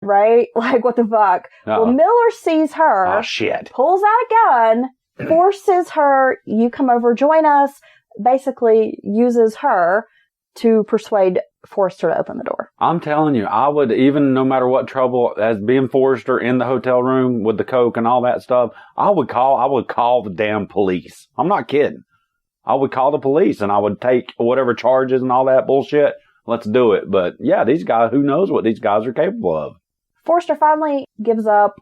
right? Like, what the fuck? Uh-oh. Well, Miller sees her. Oh, shit. Pulls out a gun, forces her, you come over, join us, basically uses her to persuade Forrester to open the door. I'm telling you, I would, even no matter what trouble, as being Forrester in the hotel room with the coke and all that stuff, I would call the damn police. I'm not kidding. I would call the police and I would take whatever charges and all that bullshit. Let's do it. But yeah, these guys, who knows what these guys are capable of. Forrester finally gives up.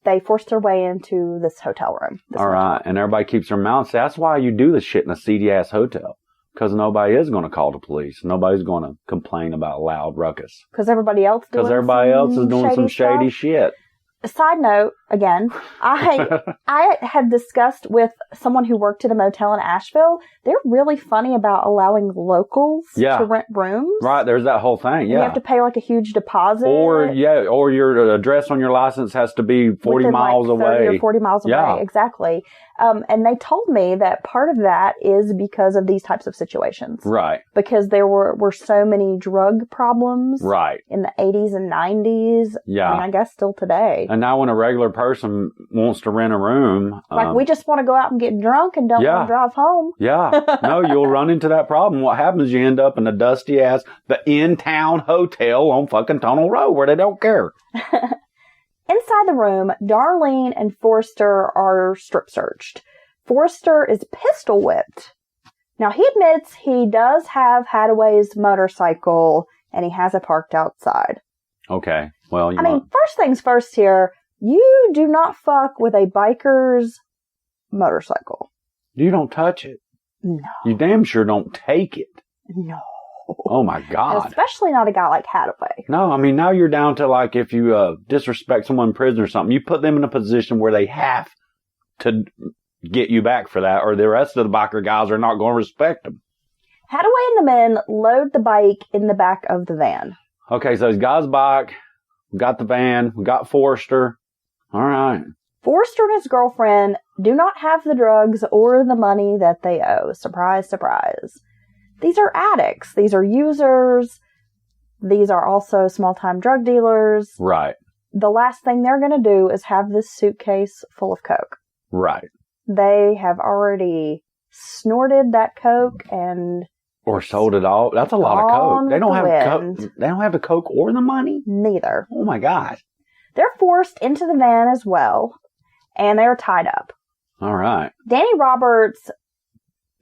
They force their way into this hotel room. All right. And everybody keeps their mouths. That's why you do this shit in a seedy ass hotel. Because nobody is going to call the police. Nobody's going to complain about loud ruckus. Because everybody else is doing some shady shit. A side note, again, I had discussed with someone who worked at a motel in Asheville. They're really funny about allowing locals to rent rooms. Right, there's that whole thing, yeah. You have to pay like a huge deposit. Or your address on your license has to be 40 miles like 30 away. Or 40 miles away, exactly. And they told me that part of that is because of these types of situations. Right. Because there were so many drug problems. Right. In the 80s and 90s. Yeah. And I guess still today. And now when a regular person wants to rent a room. Like we just want to go out and get drunk and don't want to drive home. Yeah. No, you'll run into that problem. What happens, you end up in a dusty ass, the in-town hotel on fucking Tunnel Road where they don't care. Inside the room, Darlene and Forrester are strip searched. Forrester is pistol whipped. Now, he admits he does have Hadaway's motorcycle, and he has it parked outside. Okay. Well, first things first here, you do not fuck with a biker's motorcycle. You don't touch it. No. You damn sure don't take it. No. Oh my God. And especially not a guy like Hadaway. No, I mean, now you're down to like if you disrespect someone in prison or something, you put them in a position where they have to get you back for that, or the rest of the biker guys are not going to respect them. Hadaway and the men load the bike in the back of the van. Okay, so he's got his bike, we got the van, we got Forrester. All right. Forrester and his girlfriend do not have the drugs or the money that they owe. Surprise, surprise. These are addicts. These are users. These are also small-time drug dealers. Right. The last thing they're going to do is have this suitcase full of coke. Right. They have already snorted that coke and... Or sold it all. That's a lot of coke. They don't have coke. They don't have the coke or the money? Neither. Oh my God. They're forced into the van as well. And they're tied up. All right. Danny Roberts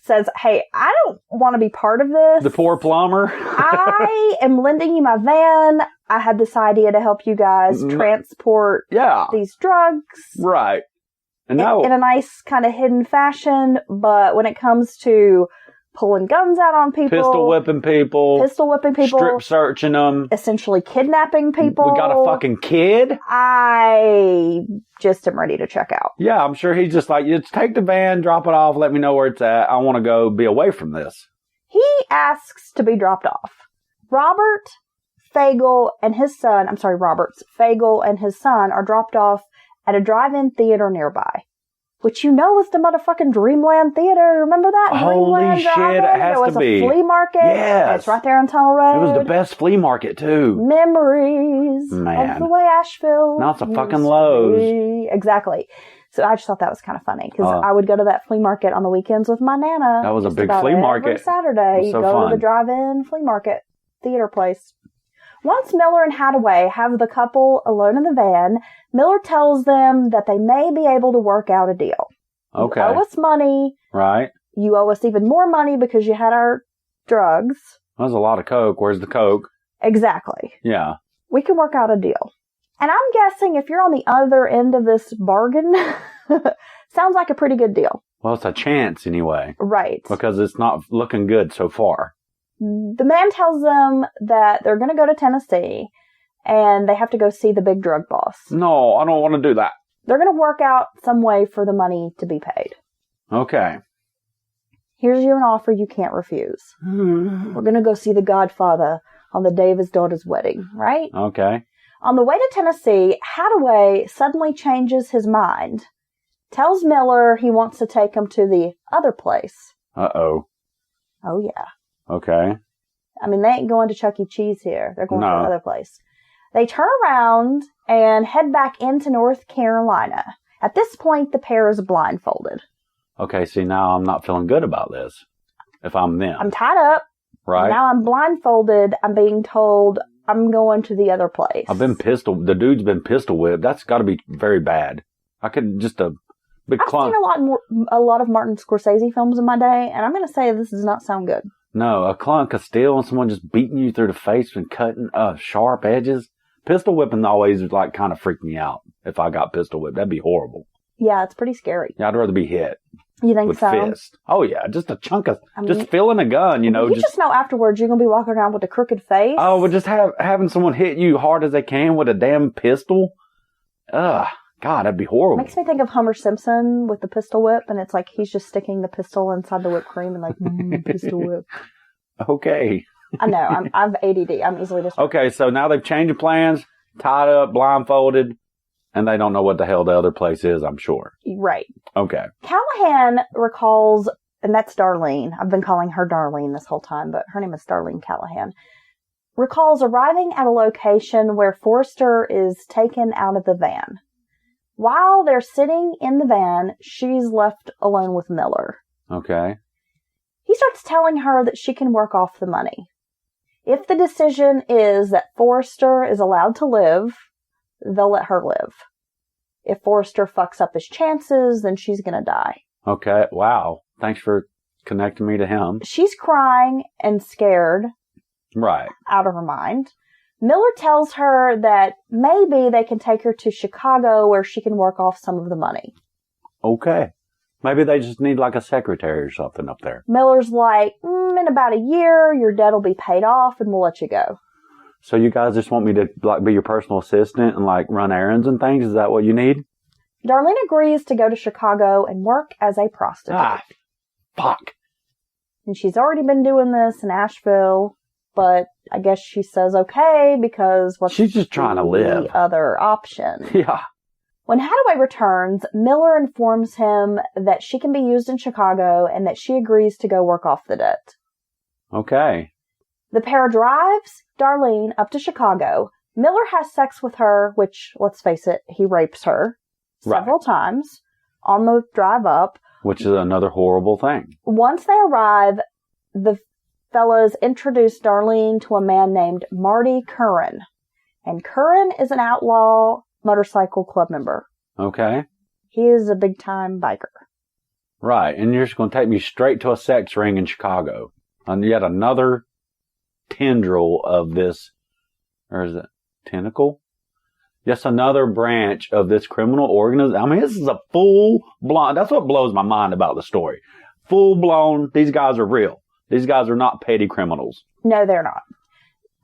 says, hey, I don't want to be part of this. The poor plumber. I am lending you my van. I had this idea to help you guys transport these drugs. Right. And in a nice kind of hidden fashion. But when it comes to pulling guns out on people. Pistol whipping people. Strip searching them. Essentially kidnapping people. We got a fucking kid. I just am ready to check out. Yeah, I'm sure he's just like, just take the van, drop it off, let me know where it's at. I want to go be away from this. He asks to be dropped off. Roberts, Hagel, and his son are dropped off at a drive-in theater nearby. Which was the motherfucking Dreamland Theater. Remember that? Holy Dreamland shit, it has to be. There was a flea market. Yes. It's right there on Tunnel Road. It was the best flea market, too. Memories of the way Asheville. Now it's a fucking Lowe's. Exactly. So I just thought that was kind of funny. Because I would go to that flea market on the weekends with my Nana. That was a big flea market. Every Saturday. You go to the drive-in flea market theater place. Once Miller and Hadaway have the couple alone in the van, Miller tells them that they may be able to work out a deal. Okay. You owe us money. Right. You owe us even more money because you had our drugs. There's a lot of coke. Where's the coke? Exactly. Yeah. We can work out a deal. And I'm guessing if you're on the other end of this bargain, sounds like a pretty good deal. Well, it's a chance anyway. Right. Because it's not looking good so far. The man tells them that they're going to go to Tennessee and they have to go see the big drug boss. No, I don't want to do that. They're going to work out some way for the money to be paid. Okay. Here's an offer you can't refuse. We're going to go see the Godfather on the day of his daughter's wedding, right? Okay. On the way to Tennessee, Hadaway suddenly changes his mind. Tells Miller he wants to take him to the other place. Uh-oh. Oh, yeah. Okay. I mean, they ain't going to Chuck E. Cheese here. They're going to the other place. They turn around and head back into North Carolina. At this point, the pair is blindfolded. Okay, see, now I'm not feeling good about this. If I'm them. I'm tied up. Right. Now I'm blindfolded. I'm being told I'm going to the other place. The dude's been pistol whipped. That's got to be very bad. I could just a big clunk. I've seen a lot of Martin Scorsese films in my day, and I'm going to say this does not sound good. No, a clunk of steel and someone just beating you through the face and cutting sharp edges. Pistol whipping always like kind of freaked me out. If I got pistol whipped, that'd be horrible. Yeah, it's pretty scary. Yeah, I'd rather be hit. You think with so? Fist. Oh yeah, just a chunk of, just feeling a gun, you know. You just know afterwards you're going to be walking around with a crooked face. Oh, but just having someone hit you hard as they can with a damn pistol. God, that'd be horrible. Makes me think of Homer Simpson with the pistol whip, and it's like he's just sticking the pistol inside the whipped cream and like, pistol whip. Okay. I know, I've ADD. I'm easily distracted. Okay, so now they've changed the plans, tied up, blindfolded, and they don't know what the hell the other place is, I'm sure. Right. Okay. Callahan recalls, and that's Darlene. I've been calling her Darlene this whole time, but her name is Darlene Callahan. Recalls arriving at a location where Forrester is taken out of the van. While they're sitting in the van, she's left alone with Miller. Okay. He starts telling her that she can work off the money. If the decision is that Forrester is allowed to live, they'll let her live. If Forrester fucks up his chances, then she's going to die. Okay. Wow. Thanks for connecting me to him. She's crying and scared. Right. Out of her mind. Miller tells her that maybe they can take her to Chicago where she can work off some of the money. Okay. Maybe they just need like a secretary or something up there. Miller's like, in about a year, your debt will be paid off and we'll let you go. So you guys just want me to like be your personal assistant and like run errands and things? Is that what you need? Darlene agrees to go to Chicago and work as a prostitute. Fuck. And she's already been doing this in Asheville, but I guess she says okay because she's just trying to live. The other option. Yeah. When Hadaway returns, Miller informs him that she can be used in Chicago and that she agrees to go work off the debt. Okay. The pair drives Darlene up to Chicago. Miller has sex with her, which, let's face it, he rapes her several times on the drive up. Which is another horrible thing. Once they arrive, the fellas introduce Darlene to a man named Marty Curran. And Curran is an Outlaw Motorcycle Club member. Okay. He is a big-time biker. Right. And you're just going to take me straight to a sex ring in Chicago. And yet another tendril of this, or is it tentacle? Yes, another branch of this criminal organization. I mean, this is a full-blown, that's what blows my mind about the story. Full-blown, these guys are real. These guys are not petty criminals. No, they're not.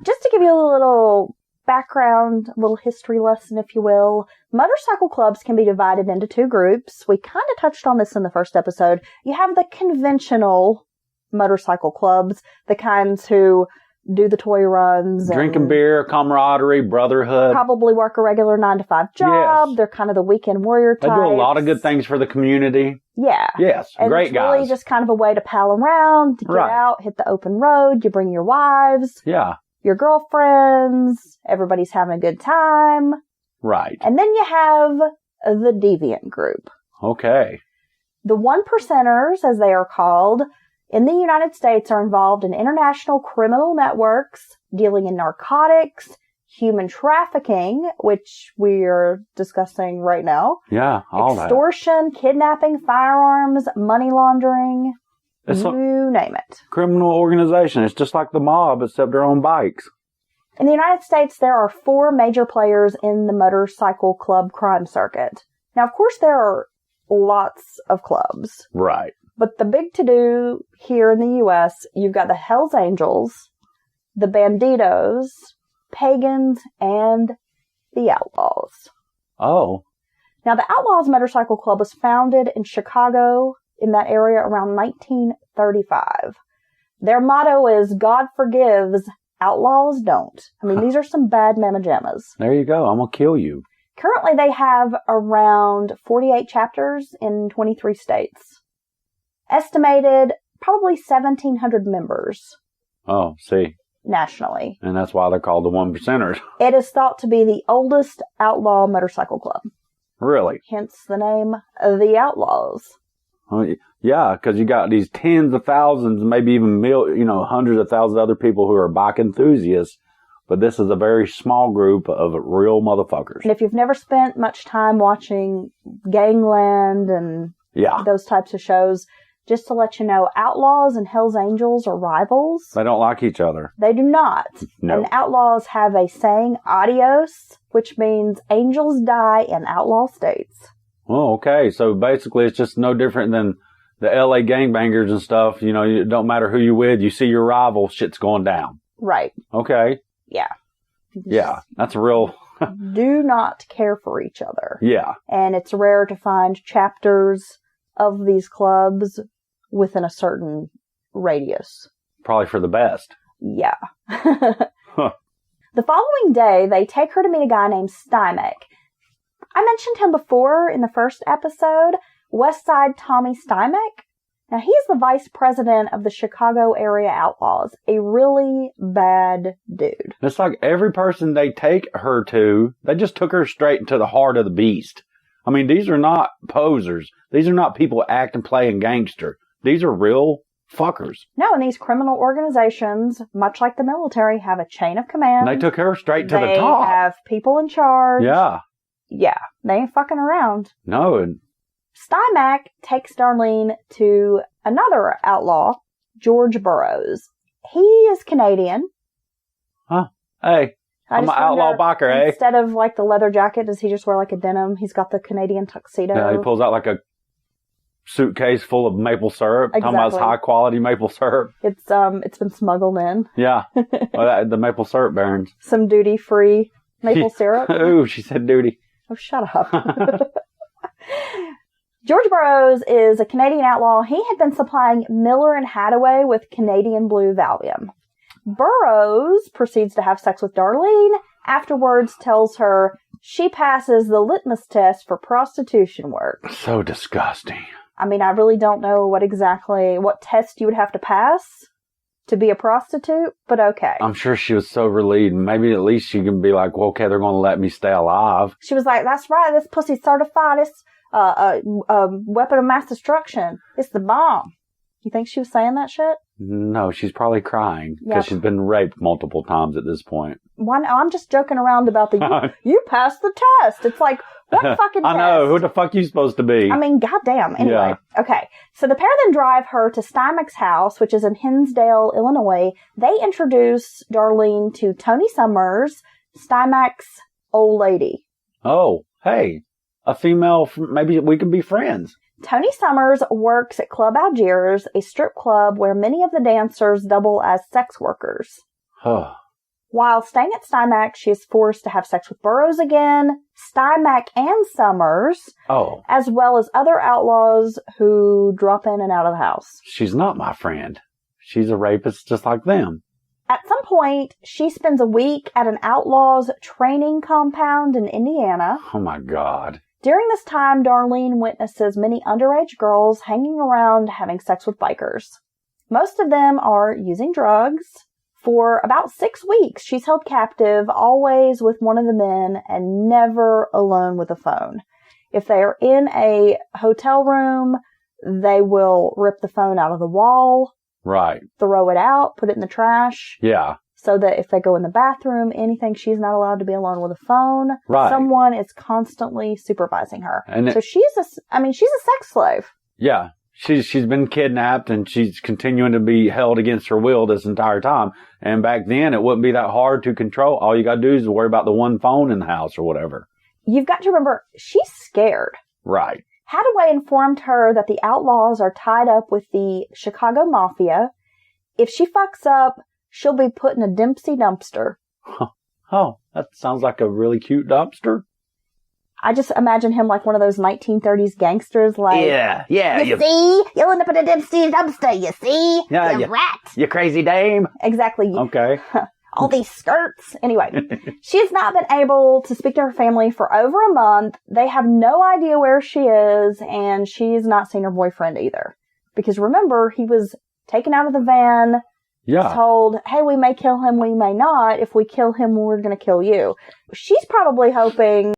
Just to give you a little background, a little history lesson, if you will, motorcycle clubs can be divided into two groups. We kind of touched on this in the first episode. You have the conventional motorcycle clubs, the kinds who do the toy runs. Drinking beer, camaraderie, brotherhood. Probably work a regular 9-to-5 job. Yes. They're kind of the weekend warrior types. They do a lot of good things for the community. Yeah. Yes, and great guys. It's really just kind of a way to pal around, to get out, hit the open road. You bring your wives. Yeah. Your girlfriends. Everybody's having a good time. Right. And then you have the deviant group. Okay. The 1%ers, as they are called, in the United States are involved in international criminal networks dealing in narcotics, human trafficking, which we are discussing right now. Yeah, all extortion, kidnapping, firearms, money laundering, you name it. Criminal organization. It's just like the mob, except they're on bikes. In the United States, there are 4 major players in the motorcycle club crime circuit. Now, of course, there are lots of clubs. Right. But the big to-do here in the U.S., you've got the Hells Angels, the Banditos, Pagans, and the Outlaws. Oh. Now, the Outlaws Motorcycle Club was founded in Chicago in that area around 1935. Their motto is, God forgives, outlaws don't. I mean, these are some bad mamma jammas. There you go. I'm going to kill you. Currently, they have around 48 chapters in 23 states. Estimated probably 1,700 members. Oh, see. nationally. And that's why they're called the One Percenters. It is thought to be the oldest outlaw motorcycle club. Really? Hence the name The Outlaws. Yeah, because you got these tens of thousands, maybe even hundreds of thousands of other people who are bike enthusiasts. But this is a very small group of real motherfuckers. And if you've never spent much time watching Gangland and those types of shows, just to let you know, Outlaws and Hells Angels are rivals. They don't like each other. They do not. No. And Outlaws have a saying, adios, which means angels die in outlaw states. Oh, okay. So basically it's just no different than the LA gangbangers and stuff. You know, it don't matter who you're with. You see your rival, shit's going down. Right. Okay. Yeah. Yeah. That's a real... do not care for each other. Yeah. And it's rare to find chapters of these clubs within a certain radius. Probably for the best. Yeah. The following day, they take her to meet a guy named Stimac. I mentioned him before in the first episode, Westside Tommy Stimac. Now, he's the vice president of the Chicago area Outlaws. A really bad dude. It's like every person they take her to, they just took her straight into the heart of the beast. I mean, these are not posers. These are not people acting, playing gangster. These are real fuckers. No, and these criminal organizations, much like the military, have a chain of command. And they took her straight to the top. They have people in charge. Yeah. Yeah, they ain't fucking around. No, and Stimac takes Darlene to another outlaw, George Burroughs. He is Canadian. Huh? Hey, I'm an outlaw biker, eh? Instead of like the leather jacket, does he just wear like a denim? He's got the Canadian tuxedo. Yeah, he pulls out like a suitcase full of maple syrup. Exactly. Talking about his high quality maple syrup. It's been smuggled in. Yeah. Well, the maple syrup barons. Some duty free maple syrup. Ooh, she said duty. Oh, shut up. George Burroughs is a Canadian outlaw. He had been supplying Miller and Hadaway with Canadian Blue Valium. Burroughs proceeds to have sex with Darlene, afterwards tells her she passes the litmus test for prostitution work. So disgusting. I mean, I really don't know what test you would have to pass to be a prostitute, but okay. I'm sure she was so relieved. Maybe at least she can be like, well, okay, they're going to let me stay alive. She was like, that's right, this pussy's certified. It's a weapon of mass destruction. It's the bomb. You think she was saying that shit? No, she's probably crying because she's been raped multiple times at this point. I'm just joking around about you passed the test. It's like, what fucking test? I know. Who the fuck you supposed to be? I mean, goddamn. Anyway. Yeah. Okay. So the pair then drive her to Stimac's house, which is in Hinsdale, Illinois. They introduce Darlene to Tony Summers, Stimac's old lady. Oh, hey. A female, maybe we can be friends. Tony Summers works at Club Algiers, a strip club where many of the dancers double as sex workers. While staying at Stimac, she is forced to have sex with Burroughs again, Stimac and Summers, as well as other outlaws who drop in and out of the house. She's not my friend. She's a rapist just like them. At some point, she spends a week at an outlaws training compound in Indiana. Oh my God. During this time, Darlene witnesses many underage girls hanging around having sex with bikers. Most of them are using drugs. For about 6 weeks, she's held captive, always with one of the men and never alone with a phone. If they are in a hotel room, they will rip the phone out of the wall. Right. Throw it out, put it in the trash. Yeah. So that if they go in the bathroom, anything, she's not allowed to be alone with a phone. Right. Someone is constantly supervising her. And so she's a sex slave. Yeah. She's been kidnapped and she's continuing to be held against her will this entire time. And back then, it wouldn't be that hard to control. All you got to do is worry about the one phone in the house or whatever. You've got to remember, she's scared. Right. Hadaway informed her that the outlaws are tied up with the Chicago mafia. If she fucks up, she'll be put in a Dempsey dumpster. Oh, that sounds like a really cute dumpster. I just imagine him like one of those 1930s gangsters, like, yeah. You see? You'll end up in a Dempsey dumpster, you see? Yeah, you rat. You crazy dame. Exactly. Okay. All these skirts. Anyway, she has not been able to speak to her family for over a month. They have no idea where she is, and she's not seen her boyfriend either. Because remember, he was taken out of the van Yeah. told, hey, we may kill him, we may not. If we kill him, we're going to kill you. She's probably hoping